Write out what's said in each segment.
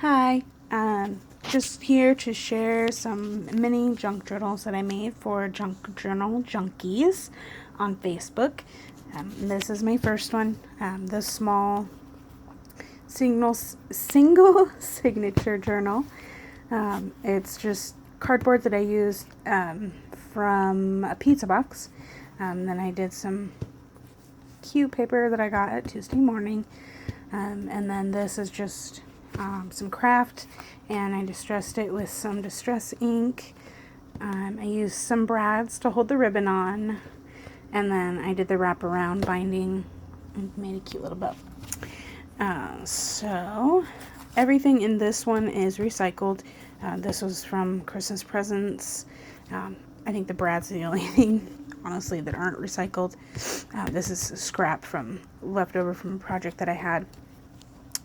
Hi, just here to share some mini junk journals that I made for Junk Journal Junkies on Facebook. This is my first one, the small single signature journal. It's just cardboard that I used from a pizza box. Then I did some cute paper that I got at Tuesday morning. And then this is just some craft, and I distressed it with some distress ink. I used some brads to hold the ribbon on, and then I did the wraparound binding and made a cute little bow. So everything in this one is recycled. This was from Christmas presents. I think the brads are the only thing, honestly, that aren't recycled. This is scrap from leftover from a project that I had.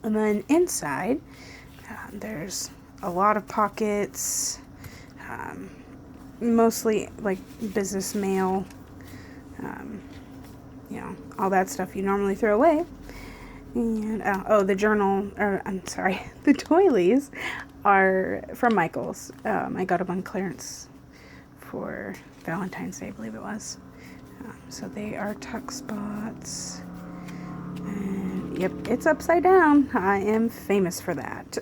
And then inside, there's a lot of pockets, mostly like business mail, all that stuff you normally throw away. And the journal, or I'm sorry, the doilies are from Michaels. I got them on clearance for Valentine's Day, I believe it was. So they are tuck spots. And yep, it's upside down. I am famous for that.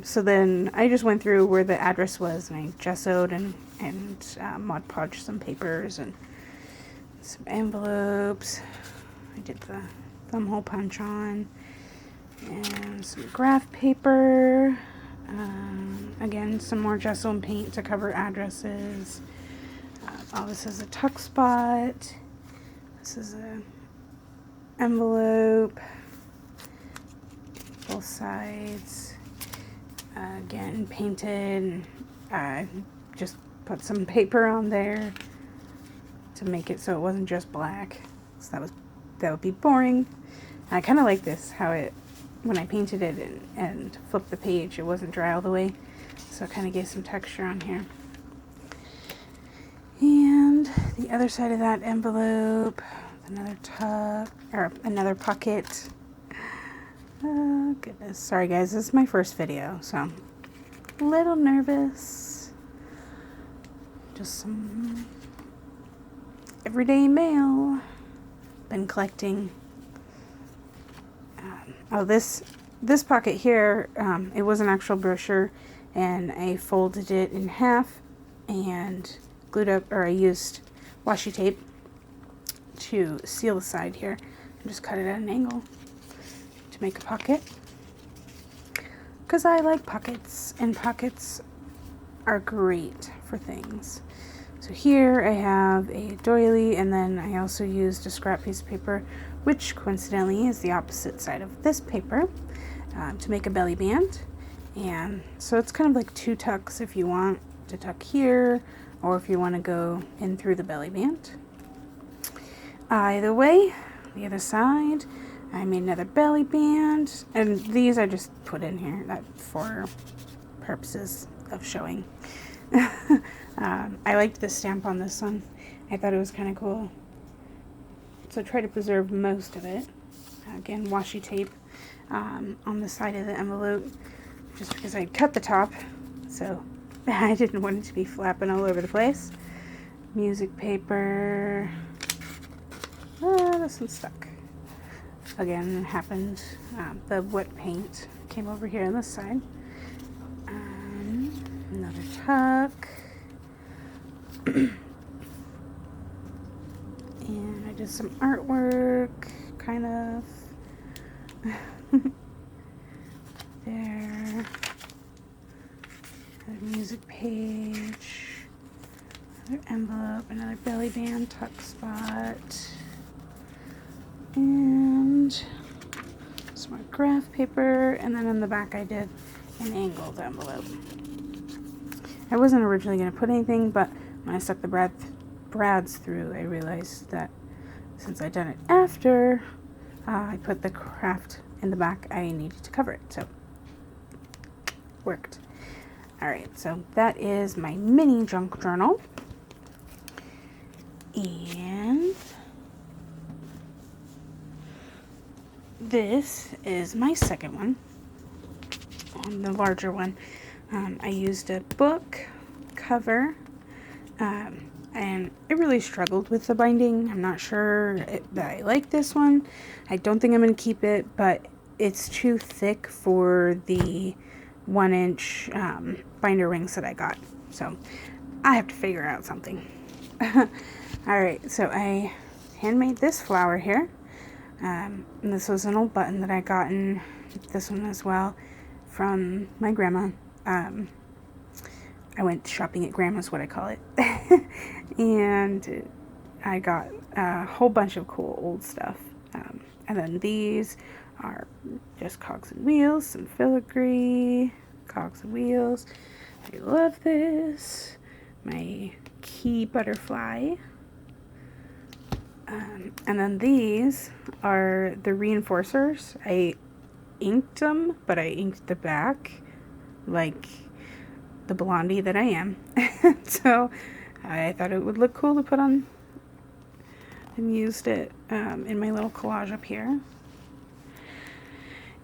So then I just went through where the address was, and I gessoed and Mod Podged some papers and some envelopes. I did the thumb hole punch on and some graph paper. Again, some more gesso and paint to cover addresses. This is a tuck spot. This is a envelope, both sides, again painted. Just put some paper on there to make it so it wasn't just black, so that would be boring. I kind of like this, how it, when I painted it and flipped the page, it wasn't dry all the way, so it kind of gave some texture on here. And the other side of that envelope, another tuck, or another pocket. Oh goodness, sorry guys, this is my first video, so I'm a little nervous. Just some everyday mail. Been collecting. This pocket here, it was an actual brochure, and I folded it in half and glued up, or I used washi tape to seal the side here, and just cut it at an angle to make a pocket, because I like pockets, and pockets are great for things. So here I have a doily, and then I also used a scrap piece of paper, which coincidentally is the opposite side of this paper, to make a belly band. And so it's kind of like two tucks if you want to tuck here, or if you want to go in through the belly band. Either way, the other side, I made another belly band, and these I just put in here that for purposes of showing. I liked the stamp on this one. I thought it was kind of cool. So try to preserve most of it. Again, washi tape on the side of the envelope, just because I cut the top, so I didn't want it to be flapping all over the place. Music paper. This one's stuck. Again, it happened. The wet paint came over here on this side. Another tuck. And I did some artwork, kind of. There. Another music page. Another envelope, another belly band tuck spot. And some more graph paper, and then in the back I did an angled envelope. I wasn't originally going to put anything, but when I stuck the brads through, I realized that since I'd done it after I put the craft in the back, I needed to cover it, so worked. Alright, so that is my mini junk journal. And this is my second one. on the larger one. I used a book cover, and it really struggled with the binding. I'm not sure that I like this one. I don't think I'm going to keep it, but it's too thick for the 1-inch binder rings that I got. So I have to figure out something. Alright, so I handmade this flower here. And this was an old button that I gotten, this one as well, from my grandma. I went shopping at Grandma's, what I call it. And I got a whole bunch of cool old stuff. And then these are just cogs and wheels, some filigree, cogs and wheels. I love this. My key butterfly. And then these are the reinforcers. I inked them, but I inked the back like the blondie that I am. So I thought it would look cool to put on, and used it in my little collage up here.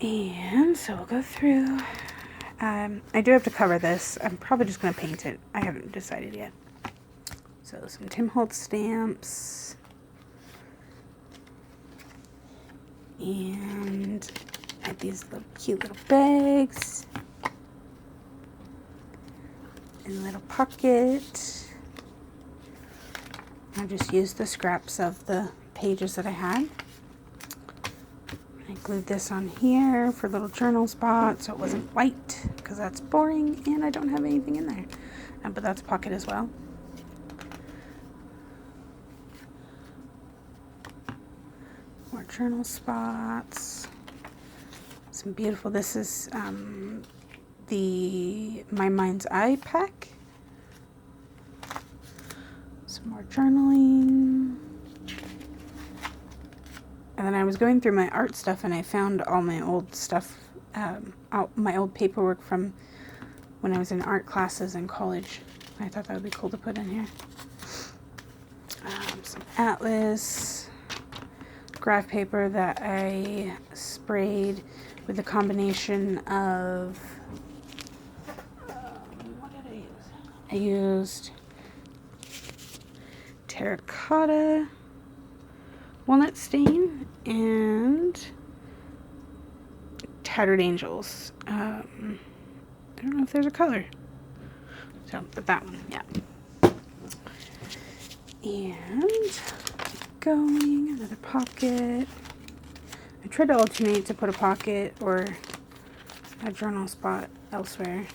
And so we'll go through. I do have to cover this. I'm probably just going to paint it. I haven't decided yet. So some Tim Holtz stamps. And I have these little cute little bags. And a little pocket. I just used the scraps of the pages that I had. I glued this on here for little journal spots so it wasn't white, because that's boring and I don't have anything in there. But that's a pocket as well. More journal spots. Some beautiful, this is the My Mind's Eye pack. Some more journaling. And then I was going through my art stuff and I found all my old stuff, my old paperwork from when I was in art classes in college. I thought that would be cool to put in here. Some atlas graph paper that I sprayed with a combination of, what did I use? I used terracotta, walnut stain, and Tattered Angels. I don't know if there's a color. So, but that one, yeah. And keep going, another pocket. I tried to alternate to put a pocket or a journal spot elsewhere.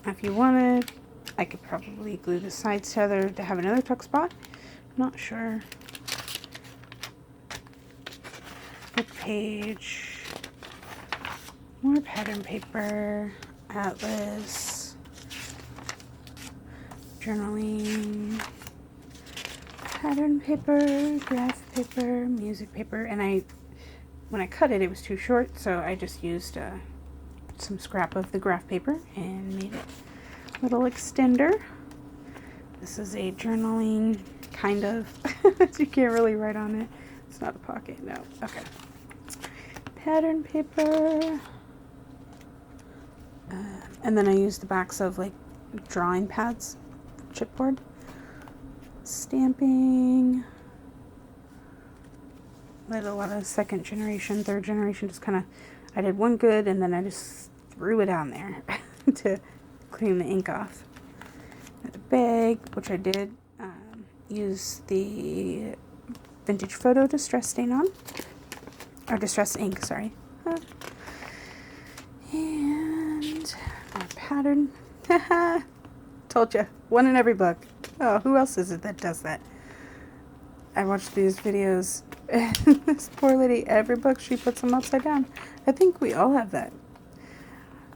If you wanted, I could probably glue the sides together to have another tuck spot. Not sure. Book page. More pattern paper. Atlas. Journaling. Pattern paper. Graph paper. Music paper. And when I cut it, it was too short, so I just used some scrap of the graph paper and made it a little extender. This is a journaling, kind of. You can't really write on it. It's not a pocket, no. Okay. Pattern paper. And then I used the backs of like drawing pads, chipboard. Stamping. I did a lot of second generation, third generation, just kind of, I did one good and then I just threw it on there to clean the ink off. The bag, which I did use the vintage photo distress stain on, or distress ink, sorry. And our pattern. Told you, one in every book. Oh, who else is it that does that? I watched these videos. This poor lady, every book she puts them upside down. I think we all have that,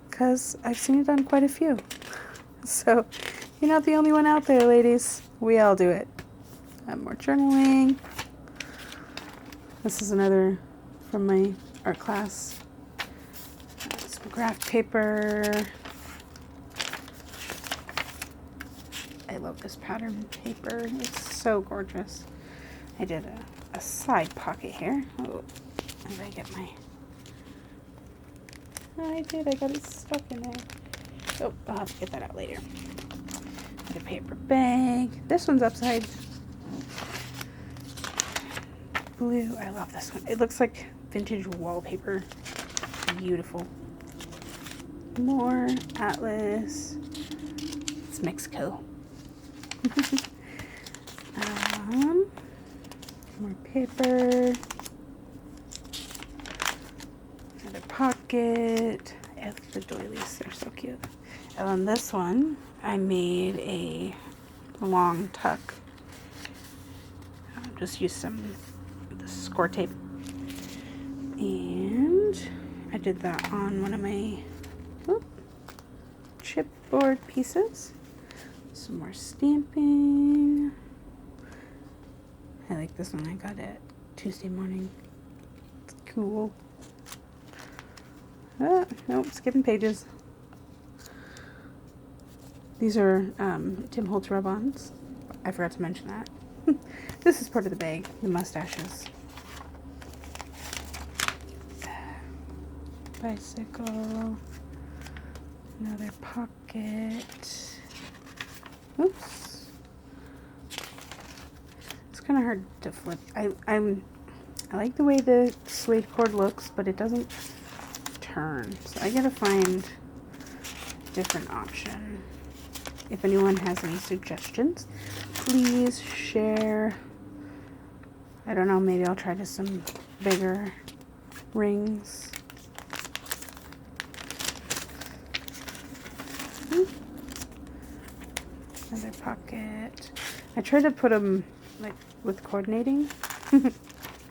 because I've seen it done quite a few. So you're not the only one out there, ladies. We all do it. More journaling. This is another from my art class. Some graph paper. I love this pattern paper. It's so gorgeous. I did a side pocket here. Oh, and I get my I did. I got it stuck in there. Oh, I'll have to get that out later. The paper bag. This one's upside blue. I love this one. It looks like vintage wallpaper. Beautiful. More Atlas. It's Mexico. More paper. Another pocket. I love the doilies. They're so cute. And on this one, I made a long tuck. Just used some of the score tape. And I did that on one of my chipboard pieces. Some more stamping. I like this one. I got it Tuesday morning. It's cool. Nope, skipping pages. These are Tim Holtz rub-ons. I forgot to mention that. This is part of the bag, the mustaches. Bicycle. Another pocket. Oops. It's kind of hard to flip. I like the way the suede cord looks, but it doesn't turn. So I gotta find a different option. If anyone has any suggestions, please share. I don't know, maybe I'll try to some bigger rings. Another pocket. I try to put them like with coordinating,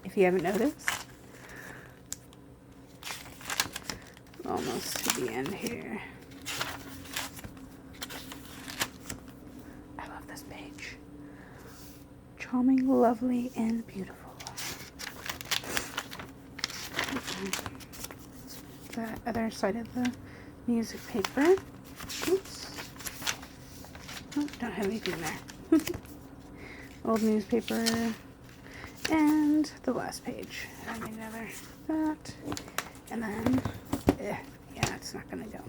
if you haven't noticed. Almost to the end here. I love this page. Charming, lovely, and beautiful. The other side of the music paper. Oops. Oh, don't have anything there. Old newspaper. And the last page. I made another that. And then, yeah, it's not gonna go.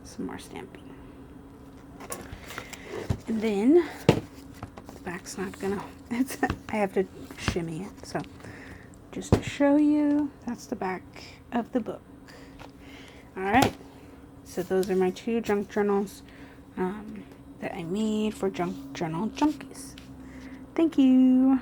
Some more stamping. And then, the back's not gonna, I have to shimmy it. So, just to show you, that's the back of the book. Alright, so those are my 2 junk journals that I made for Junk Journal Junkies. Thank you.